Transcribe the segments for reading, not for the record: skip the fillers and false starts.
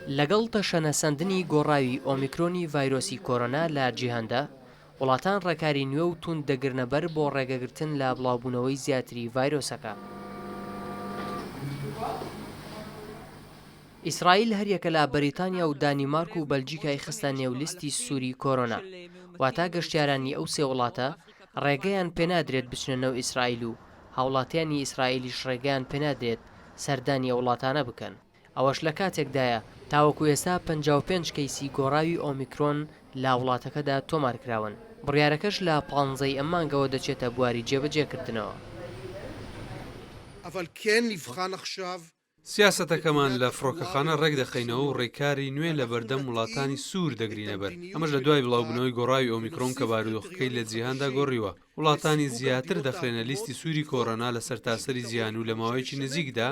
لەگەڵ تەشەنەسەندنی گۆڕاوی ئۆمیکرۆنی ڤایرۆسی کۆرۆنا لە جیهاندا، وڵاتان ڕێکاری نوێ و توند دەگرنە بەر بۆ ڕێگەگرتن لە بڵاوبوونەوەی زیاتری ڤایرۆسەکە. ئیسرائیل هەریەکە لە بەریتانیا و دانیمارک و بەلجیکای خستە نێولیستی سووری کۆرۆنا، واتە گەشتیارانی ئەو سێ وڵاتە ڕێگەیان پێنادرێت بچنە نەو ئیسرائیل و هاوڵاتیانی ئیسرائیلیش ڕێگەیان پێنادرێت سەردانی ئەو وڵاتانە بکەن. ئەوەش لە کاتێکدایە تاوەکو ئێستا 55 کەیسی گۆڕاوی ئۆمیکرۆن لە وڵاتەکەدا تۆمارکراون. بڕیارەکەش لە 15 ئەم مانگەوە دەچێتە بواری جێبەجێکردنەوە. سیاسەتەکەمان لە فڕۆکەخانە ڕێک دەخینەوە و ڕێکاری نوێ لە بەردەم وڵاتانی سوور دەگرینە بەر. ئەمەش لە دوای بڵاوبوونەوەی گۆڕاوی ئۆمیکرۆن کە بارودۆخەکەی لە جیهاندا گۆڕیوە. وڵاتانی زیاتر دەخرێنە لیستی سووری کۆرۆنا لە سەرتاسەری جیهان و لە ماوەیەکی نزیکدا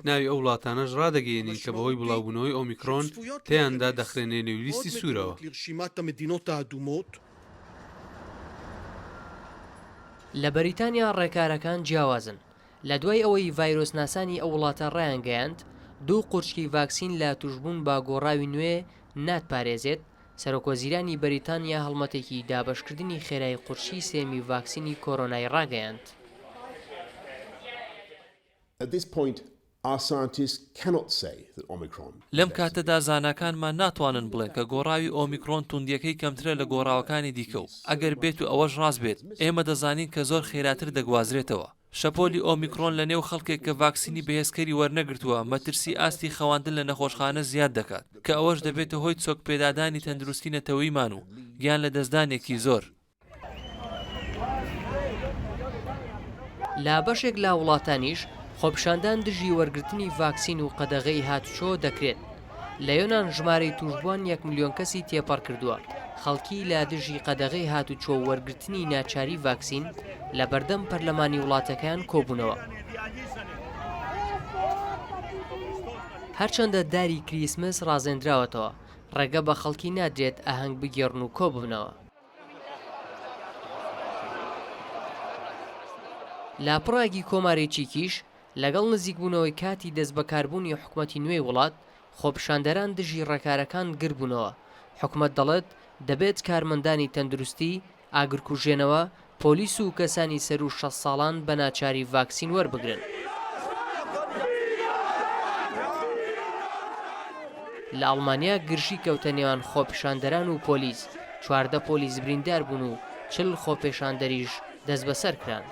ناوی ئەو وڵاتانەش ڕادەگەیەنین کە بەهۆی بڵاوبوونەوەی ئۆمیکرۆن تیاندا دەخرێنێنێ و لیستی سوورەوە. لە بەریتانیا ڕێکارەکان جیاوازن. لە دوای ئەوەی ڤایرۆس ناسانی ئەو وڵاتە ڕایانگەیاند 2 قورچکی ڤاکسین لە توشبوون بە گۆڕاوی نوێ ناتپارێزێت، سەرۆکوەزیرانی بەریتانیا هەڵمەتێکی دابەشکردنی خێرای قورچی سێمی ڤاکسینی کۆرۆنای ڕاگەیاند. لەم کاتەدا زاناکانمان ناتوانن بڵێن کە گۆڕاوی ئۆمیکرۆن توندیەکەی کەمترە لە گۆڕاوەکانی دیکە و ئەگەر بێت و ئەوەش ڕاست بێت ئێمە دەزانین کە زۆر خێراتر دەگوازرێتەوە. شەپۆلی ئۆمیکرۆن لە نێو خەڵکێک کە ڤاکسینی بەهێزکەری وەرنەگرتووە مەترسی ئاستی خەواندن لە نەخۆشخانە زیاد دەکات کە ئەوەش دەبێتە هۆی چۆک پێدادانی تەندروستی نەتەوەیمان و گیان لە دەستدانێکی زۆر. لا بەشێک لە وڵاتانیش خۆپیشاندان دژی وەرگرتنی ڤاکسین و قەدەغەی هاتوچۆ دەکرێت. لە یۆنان ژمارەی توشبووان 1 ملیۆن کەسی تێپەڕ کردووە. خەڵکی لە دژی قەدەغەی هاتوچۆ وەرگرتنی ناچاری ڤاکسین لە بەردەم پەرلەمانی وڵاتەکان کۆبوونەوە. هەرچەندە داری کریسمس ڕازێنراوەتەوە، ڕێگە بە خەڵکی نادرێت ئاهەنگ بگێڕن و کۆببنەوە. لا پڕاگی کۆمارێکی کیش لەگەڵ نزیکبوونەوەی کاتی دەست بەکاربوونی حکومەتی نوێی وڵات، خۆپیشاندەران دژی ڕێکارەکان گربوونەوە. حکومەت دەڵێت دەبێت کارمەندانی تەندروستی، ئاگرکوژێنەوە، پۆلیس و کەسانی سەر و 60 ساڵان بە ناچاری ڤاکسین وەربگرن. لە ئەڵمانیا گرژی کەوتە نێوان خۆپیشاندەران و پۆلیس، 14 پۆلیس بریندار بوون و 40 خۆپیشاندەریش دەست بەسەر کران.